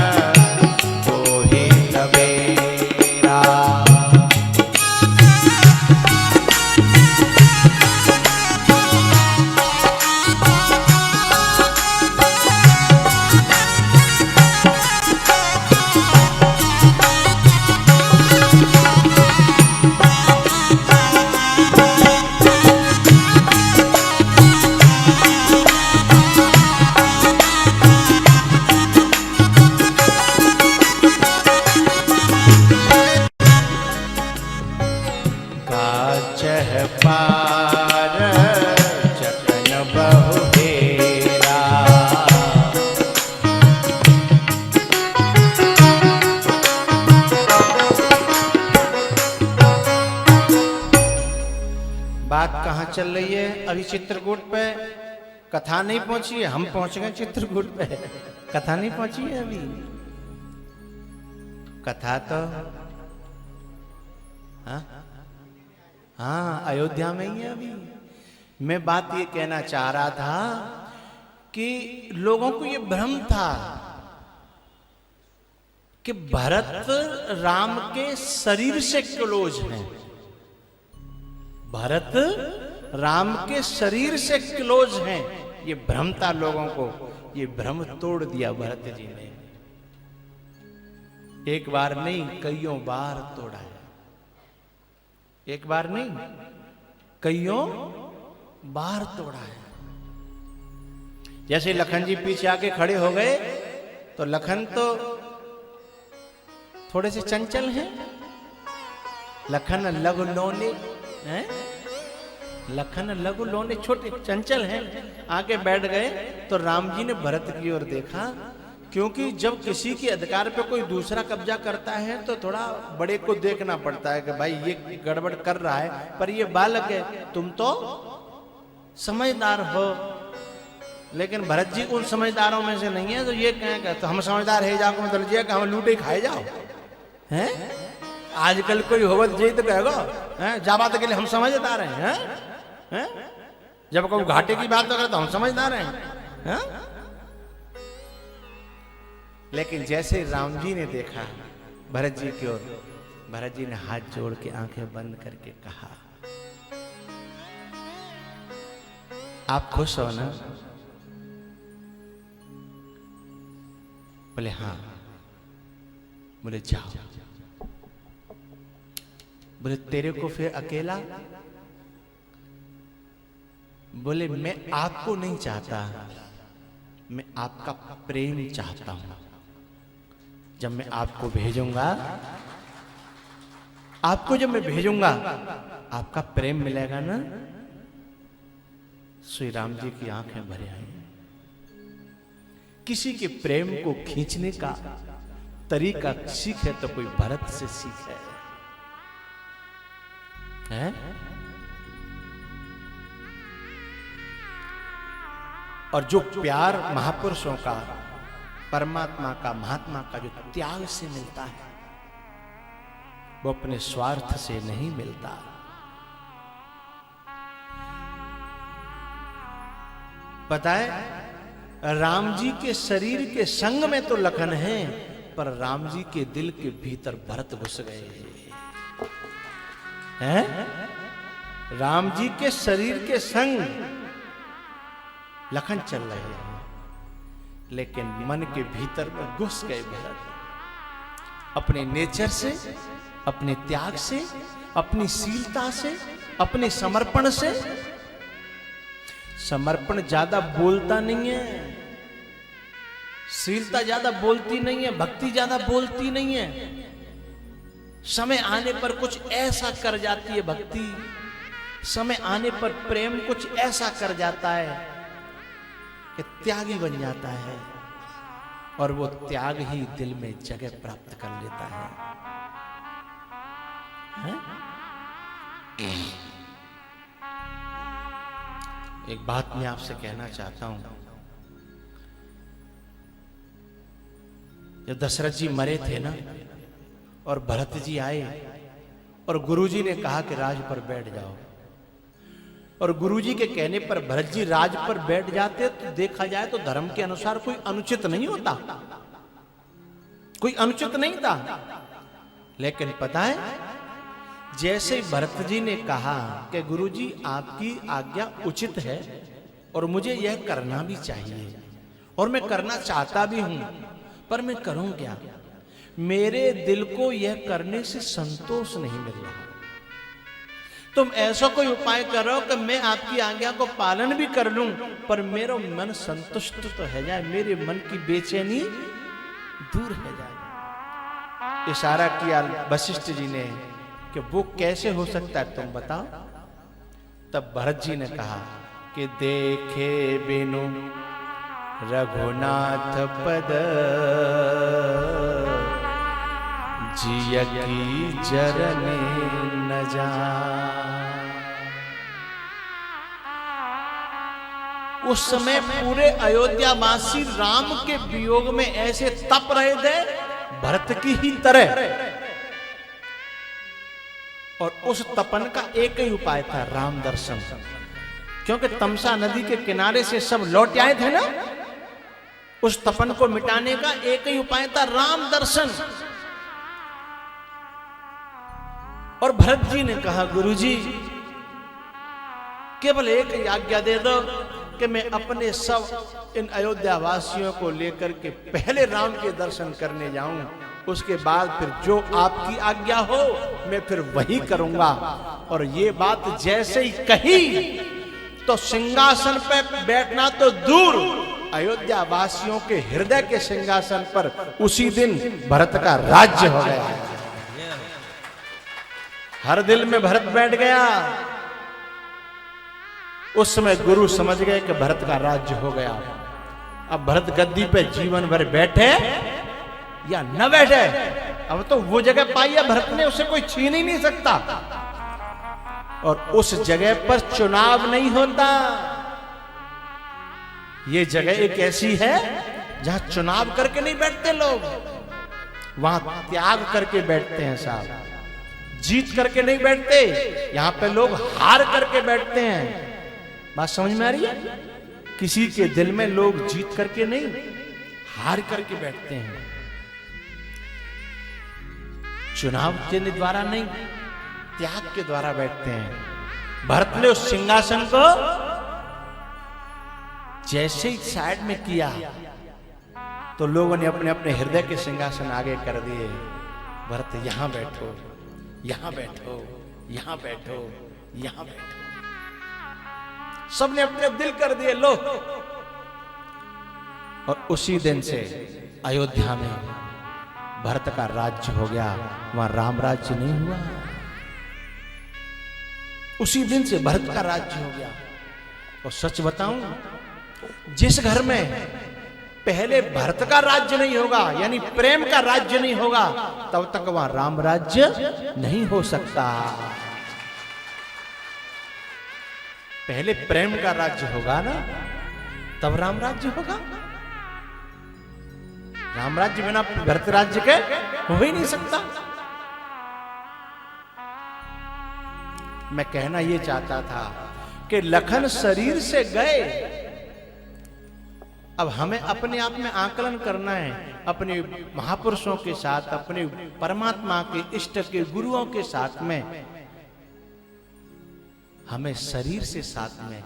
बोहित बेड़ा। पार जतन बहु हेरा। बात कहाँ चल रही है? अभी चित्रकूट पे कथा नहीं पहुंची है, हम पहुंच गए चित्रकूट पे। कथा नहीं पहुंची है अभी। कथा तो हाँ अयोध्या में ही है अभी। मैं बात ये कहना चाह रहा था कि लोगों को ये भ्रम था कि भरत राम के शरीर से क्लोज हैं। भरत राम के शरीर से क्लोज हैं, ये भ्रम था लोगों को। ये भ्रम तोड़ दिया भरत जी ने। एक बार नहीं, कईयों बार तोड़ा है। एक बार नहीं, कईयों बार तोड़ा है। जैसे लखन जी पीछे आके खड़े हो गए तो लखन तो थोड़े से चंचल हैं। लखन लघु लोने हैं, लखन लघु लोने छोटे चंचल हैं। आके बैठ गए तो राम जी ने भरत की ओर देखा, क्योंकि जब किसी के अधिकार पे कोई दूसरा कब्जा करता है तो थोड़ा बड़े को देखना पड़ता है कि भाई ये गड़बड़ कर रहा है, पर ये बालक है, तुम तो समझदार हो। लेकिन भरत जी उन समझदारों में से नहीं है। तो ये कहें तो हम समझदार है जाको मतलब जी कि हम लूटे खाए जाओ हैं। आजकल कोई होगा तो तो कहेगा हैं, जा बात के लिए हम समझदार हैं हैं? जब कोई घाटे की बात करे तो हम समझदार हैं। लेकिन जैसे राम जी ने देखा भरत जी की ओर, भरत जी ने हाथ जोड़ के आंखें बंद करके कहा, आप खुश हो ना? बोले हाँ। बोले जाओ। बोले तेरे को फिर अकेला? बोले मैं आपको नहीं चाहता, मैं आपका प्रेम चाहता हूं। जब मैं आपको भेजूंगा आपको जब मैं भेजूंगा आपका प्रेम मिलेगा ना। श्री राम जी की आंखें भर आई। किसी के प्रेम को खींचने का तरीका सीख है तो कोई भरत से सीख है? और जो प्यार महापुरुषों का, परमात्मा का, महात्मा का जो त्याग से मिलता है वो अपने स्वार्थ से नहीं मिलता। पता है राम जी के शरीर के संग में तो लखन है, पर राम जी के दिल के भीतर भरत घुस गए हैं। राम जी के शरीर के संग लखन चल रहे हैं, लेकिन मन के भीतर में घुस गए भरत। अपने नेचर से, अपने त्याग से, अपनी शीलता से, अपने समर्पण से। समर्पण ज्यादा बोलता नहीं है, शीलता ज्यादा बोलती नहीं है, भक्ति ज्यादा बोलती नहीं है। समय आने पर कुछ ऐसा कर जाती है भक्ति, समय आने पर प्रेम कुछ ऐसा कर जाता है कि त्यागी बन जाता है, और वो त्याग ही दिल में जगह प्राप्त कर लेता है। एक बात मैं आपसे कहना चाहता हूं। जब दशरथ जी मरे थे ना, और भरत जी आए और गुरुजी ने कहा कि राज पर बैठ जाओ, और गुरुजी के कहने पर भरत जी राज पर बैठ जाते, तो देखा जाए तो धर्म के अनुसार कोई अनुचित नहीं होता, कोई अनुचित नहीं था। लेकिन पता है, जैसे भरत जी ने कहा कि गुरुजी आपकी आज्ञा उचित है और मुझे यह करना भी चाहिए और मैं करना चाहता भी हूं, पर मैं करूं क्या? मेरे दिल को यह करने से संतोष नहीं मिल रहा। तुम ऐसा कोई उपाय करो कि मैं आपकी आज्ञा को पालन भी कर लूं, पर मेरा मन संतुष्ट तो है जाए, मेरे मन की बेचैनी दूर है जाए। इशारा किया वशिष्ठ जी ने कि वो कैसे हो सकता है, तुम बताओ। तब भरत जी ने कहा कि देखे बिनु रघुनाथ पद, जिय की जरने न जा। उस समय पूरे अयोध्यावासी राम के वियोग में ऐसे तप रहे थे भरत की ही तरह, और उस तपन का एक ही उपाय था, राम दर्शन। क्योंकि तमसा नदी के किनारे से सब लौट आए थे ना, उस तपन को मिटाने का एक ही उपाय था, राम दर्शन। और भरत जी ने कहा गुरुजी केवल एक आज्ञा दे दो कि मैं अपने सब इन अयोध्या वासियों को लेकर के पहले राम के दर्शन करने जाऊं, उसके बाद फिर जो आपकी आज्ञा हो मैं फिर वही करूंगा। और ये बात जैसे ही कही तो सिंहासन पर बैठना तो दूर, अयोध्या वासियों के हृदय के सिंहासन पर उसी दिन भरत का राज्य हो गया। हर दिल में भरत बैठ गया। उस समय गुरु समझ गए कि भरत का राज्य हो गया। अब भरत गद्दी पे जीवन भर बैठे या न बैठे, अब तो वो जगह पाई है भरत ने, उसे कोई छीन ही नहीं सकता। और उस जगह पर चुनाव नहीं होता। ये जगह एक ऐसी है जहां चुनाव करके नहीं बैठते लोग, वहां त्याग करके बैठते हैं साहब। जीत करके नहीं बैठते, यहां पे लोग हार करके बैठते हैं। बात समझ में आ रही है? किसी के दिल में लोग जीत करके नहीं, हार करके बैठते हैं। चुनाव के द्वारा नहीं, त्याग के द्वारा बैठते हैं। भरत ने उस सिंहासन को जैसे ही साइड में किया तो लोगों ने अपने अपने हृदय के सिंहासन आगे कर दिए। भरत यहां बैठो, यहां बैठो, यहां बैठो, यहां बैठो, सबने अपने दिल कर दिए लो। और उसी दिन से अयोध्या में भरत का राज्य हो गया। वहां राम राज्य नहीं हुआ। उसी दिन से भरत का राज्य हो गया। और सच बताऊं, जिस घर में पहले भरत का राज्य नहीं होगा, यानी प्रेम का राज्य नहीं होगा, तब तक वहां राम राज्य नहीं हो सकता। पहले प्रेम का राज्य होगा ना, तब राम राज्य होगा। राम राज्य बिना भरत राज्य के हो ही नहीं सकता। मैं कहना यह चाहता था कि लखन शरीर से गए, अब हमें अपने आप में आकलन करना है, अपने महापुरुषों के साथ, अपने परमात्मा के इष्ट के गुरुओं के साथ में, हमें शरीर से साथ में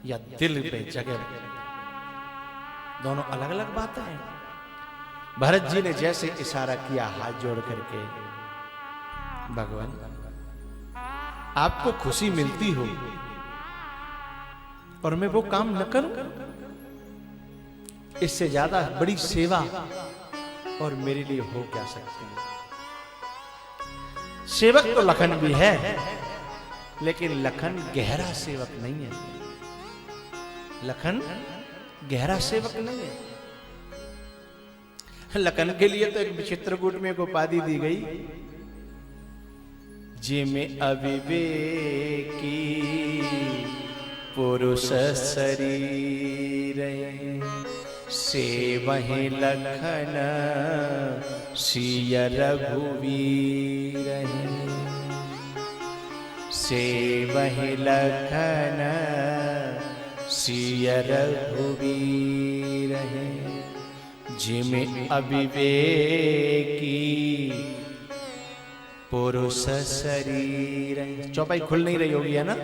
या दिल पे जगह, दोनों अलग अलग बातें हैं। भरत जी ने जैसे इशारा किया हाथ जोड़ करके, भगवान आपको खुशी मिलती हो और मैं वो काम न करूं, इससे ज्यादा बड़ी सेवा और मेरे लिए हो क्या सकती है। सेवक तो लखन भी है, लेकिन लखन गहरा सेवक नहीं है। लखन गहरा सेवक नहीं है। लखन के लिए तो एक चित्रकूट में एक उपाधि दी गई, जे में अविवेकी पुरुष शरीर से वही लखन सिय रघुवीर, से वही लखन सिय रघुवीर, जिमें अविवेकी पुरुष शरीर। चौपाई खुल नहीं रही होगी, है ना?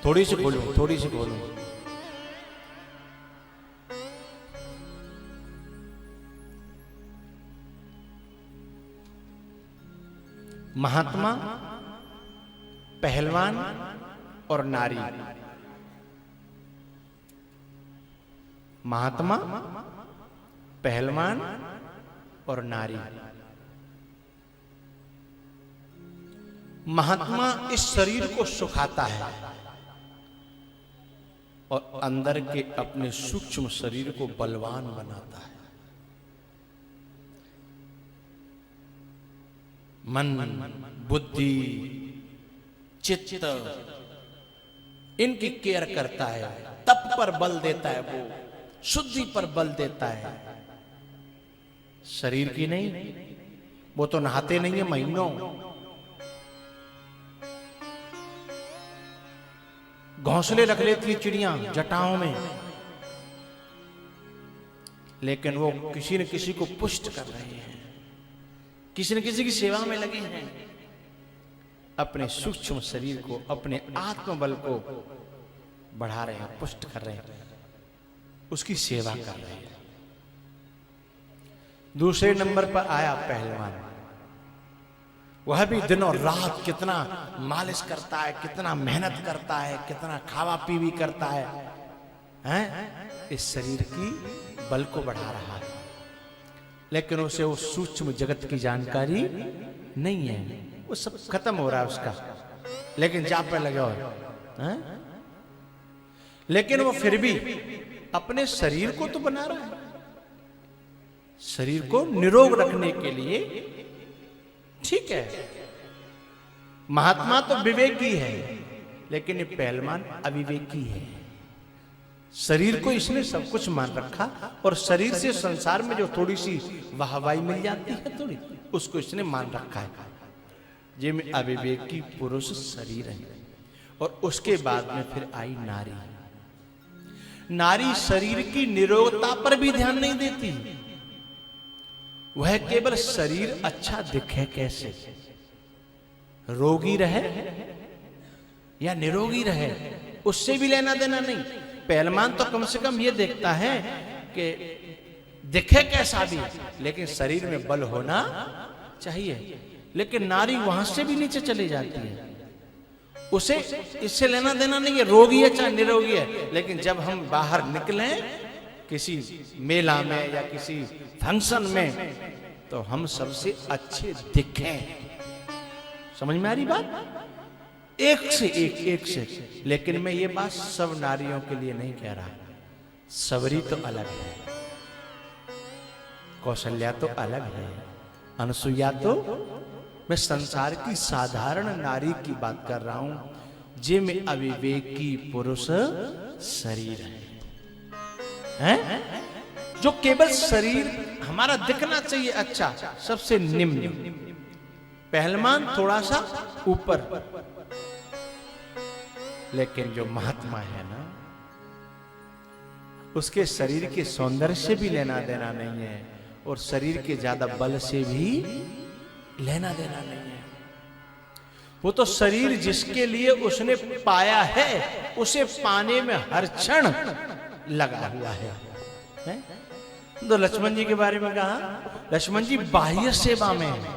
थोड़ी सी खोलूं, थोड़ी सी खोलूं। महात्मा, पहलवान और नारी। महात्मा, पहलवान और नारी। महात्मा इस शरीर को सुखाता है और अंदर के अपने सूक्ष्म शरीर को बलवान बनाता है। मन, बुद्धि, चित्त, इनकी केयर करता है, तप पर बल देता है, वो शुद्धि पर बल देता है। शरीर की नहीं, वो तो नहाते नहीं है महीनों, घोंसले रख लेती है चिड़ियां जटाओं में, लेकिन वो किसी न किसी को पुष्ट कर रहे हैं, किसी न किसी की सेवा में लगे हैं। अपने सूक्ष्म शरीर को, अपने आत्मबल को बढ़ा रहे हैं, पुष्ट कर रहे हैं, उसकी सेवा कर रहे हैं। दूसरे नंबर पर आया पहलवान। वह भी दिन और रात कितना मालिश करता है, कितना मेहनत करता है, कितना खावा पीवी करता है, हैं? इस शरीर की बल को बढ़ा रहा है, लेकिन उसे वो सूक्ष्म जगत की जानकारी नहीं है। वो सब खत्म हो रहा है उसका, लेकिन जाप पे लगे हुए, लेकिन वो फिर भी अपने शरीर को तो बना रहा है। शरीर को निरोग रखने के लिए ठीक है। महात्मा तो विवेकी है, लेकिन ये पहलवान अविवेकी है। शरीर को इसने सब कुछ मान रखा, और शरीर से संसार में जो थोड़ी सी वाहवाही मिल जाती है थोड़ी, उसको इसने मान रखा है। ये में अविवेकी पुरुष शरीर है। और उसके बाद में फिर आई नारी। नारी शरीर की निरोगता पर भी ध्यान नहीं देती, वह केवल शरीर अच्छा दिखे कैसे, रोगी रहे या निरोगी रहे, उससे भी लेना देना नहीं। पहलवान तो कम से कम ये देखता है कि दिखे कैसा भी, लेकिन शरीर में बल होना चाहिए। लेकिन नारी वहां से भी नीचे चली जाती है, उसे इससे लेना देना नहीं है, रोगी है चाहे निरोगी है। लेकिन जब हम बाहर निकलें किसी मेला में या किसी फंक्शन में, तो हम सबसे अच्छे दिखें। समझ में आ रही बात? एक से एक से। लेकिन मैं ये बात सब नारियों के लिए नहीं कह रहा। सबरी तो अलग है, कौशल्या तो अलग है, अनुसुईया तो, मैं संसार की साधारण नारी की बात कर रहा हूं जे में अविवेकी पुरुष शरीर है, जो केवल शरीर हमारा दिखना चाहिए अच्छा, सबसे निम्न, पहलवान थोड़ा सा ऊपर, लेकिन जो महात्मा है ना, उसके शरीर के सौंदर्य से भी लेना देना नहीं है और शरीर के ज्यादा बल से भी लेना देना नहीं है। वो तो शरीर जिसके लिए उसने पाया है, उसे पाने में हर क्षण लगा हुआ है? तो लक्ष्मण जी के बारे में कहा, लक्ष्मण जी बाह्य सेवा में है,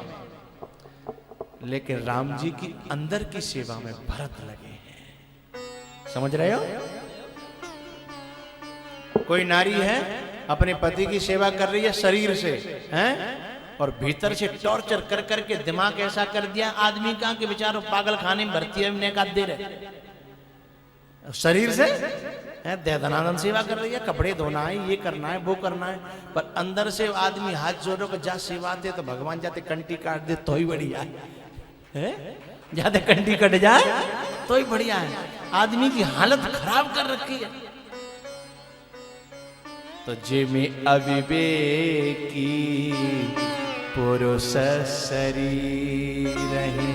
लेकिन राम जी की अंदर की सेवा में भरत लगे हैं। समझ रहे हो? कोई नारी है अपने पति की सेवा कर रही है शरीर से, हैं? और भीतर से टॉर्चर कर करके दिमाग ऐसा कर दिया आदमी का कि बेचारों पागल खाने में भर्ती है, ने का दे रहे शरीर से दयादनानंद सेवा कर रही है, कपड़े धोना है, ये करना है, वो करना है, पर अंदर से आदमी हाथ जोड़ो के जा सेवा दे तो भगवान जाते कंटी काट दे तो ही बढ़िया है, जाते कंटी कट जाए तो ही बढ़िया है। आदमी की हालत खराब कर रखी है। तो जे में अविवेकी पुरुष शरीर है,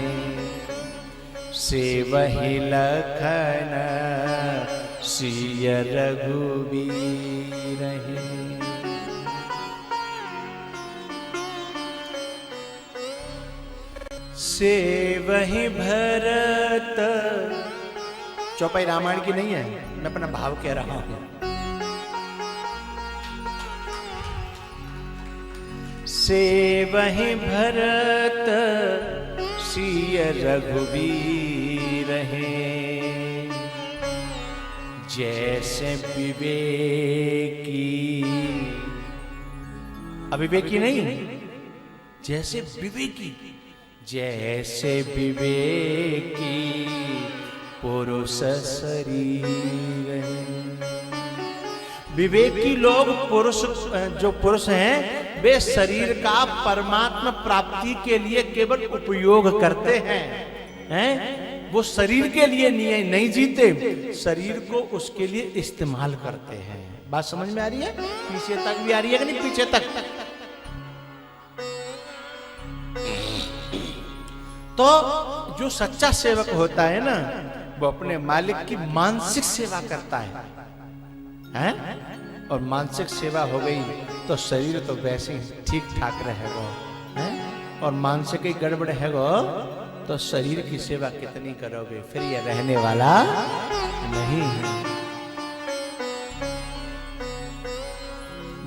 से वही लखन सिय रघुवीर है। से वही भरत, चौपाई रामायण की नहीं है, मैं अपना भाव कह रहा हूं। से वही भरत सिय रघुवीर है, जैसे विवेकी, अविवेकी नहीं, जैसे विवेकी, जैसे विवेकी पुरुष शरीर है। विवेकी लोग पुरुष, जो पुरुष हैं वे शरीर का परमात्मा प्राप्ति के लिए केवल उपयोग करते हैं, वो शरीर के लिए नहीं जीते, शरीर को उसके लिए इस्तेमाल करते हैं। बात समझ में आ रही है? पीछे तक भी आ रही है कि नहीं? पीछे तक। तो जो सच्चा सेवक होता है ना, वो अपने मालिक की मानसिक सेवा करता है? और मानसिक सेवा हो गई तो शरीर तो वैसे ही ठीक ठाक रहेगा, हैं? और मानसिक ही गड़बड़ हैगो तो शरीर की सेवा कितनी करोगे, फिर ये रहने वाला नहीं है।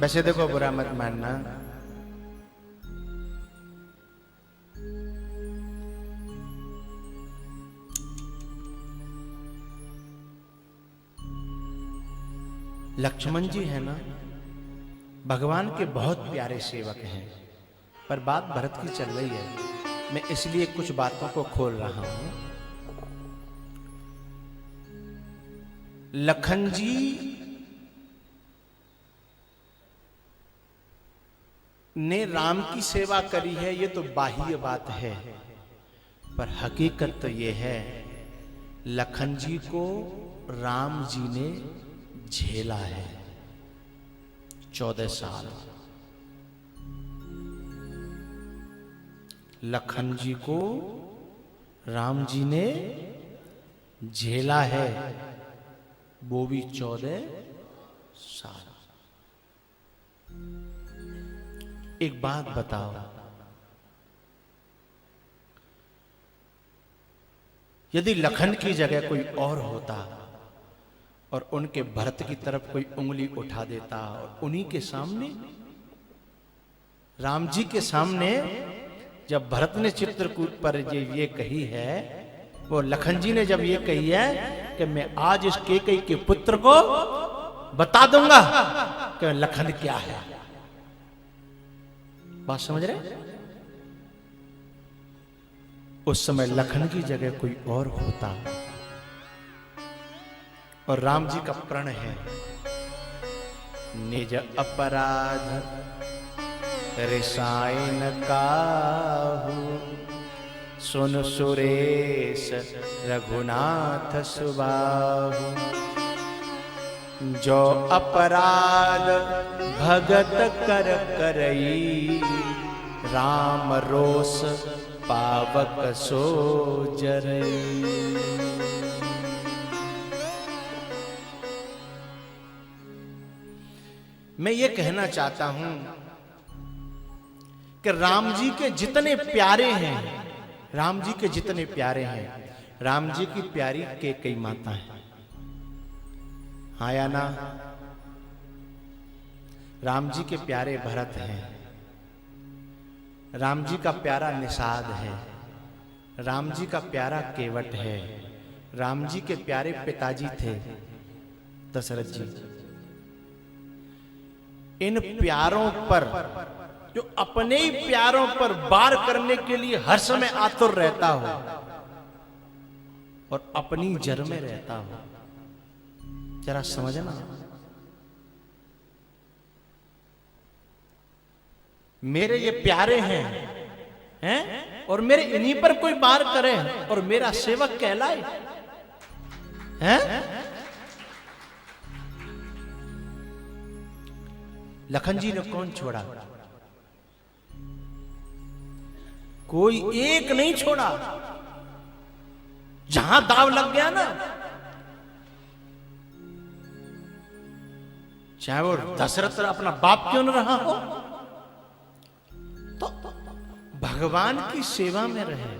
वैसे देखो, बुरा मत मानना, लक्ष्मण जी है ना, भगवान के बहुत प्यारे सेवक हैं, पर बात भरत की चल रही है, मैं इसलिए कुछ बातों को खोल रहा हूं। लखन जी ने राम की सेवा करी है, ये तो बाह्य बात है, पर हकीकत तो ये है लखन जी को राम जी ने झेला है 14 साल। लखन जी को राम जी ने झेला है, वो भी 14 साल। एक बात बताओ, यदि लखन की जगह कोई और होता और उनके भरत की तरफ कोई उंगली उठा देता और उन्हीं के सामने, राम जी के सामने, जब भरत ने चित्रकूट पर ये कही है, वो लखन जी ने जब ये कही है कि मैं आज इस केकई के पुत्र को बता दूंगा कि लखन क्या है। बात समझ रहे? उस समय लखन की जगह कोई और होता और राम जी का प्रण है, निज अपराध रिसायन काहू, सुन सुरेश रघुनाथ सुबाहु। जो अपराध भगत कर करई, राम रोष पावक सो जरई। मैं ये कहना चाहता हूं कि राम जी के जितने प्यारे हैं, राम जी के जितने प्यारे हैं, राम जी की प्यारी कैकेयी माता है, हाँ या ना? राम जी के प्यारे भरत हैं, राम जी का प्यारा निषाद है, राम जी का प्यारा केवट है, राम जी के प्यारे पिताजी थे दशरथ जी। इन प्यारों पर, जो अपने ही प्यारों पर वार करने के लिए हर समय आतुर रहता हो और अपनी जड़ में रहता हो, जरा समझना। मेरे ये प्यारे हैं और मेरे इन्हीं पर कोई वार करे और मेरा सेवक कहलाए, हैं? लखन जी ने कौन छोड़ा? कोई एक नहीं छोड़ा। जहां दाव लग गया ना, चाहे वो दशरथ अपना बाप क्यों न रहा हो, तो भगवान की सेवा में रहे,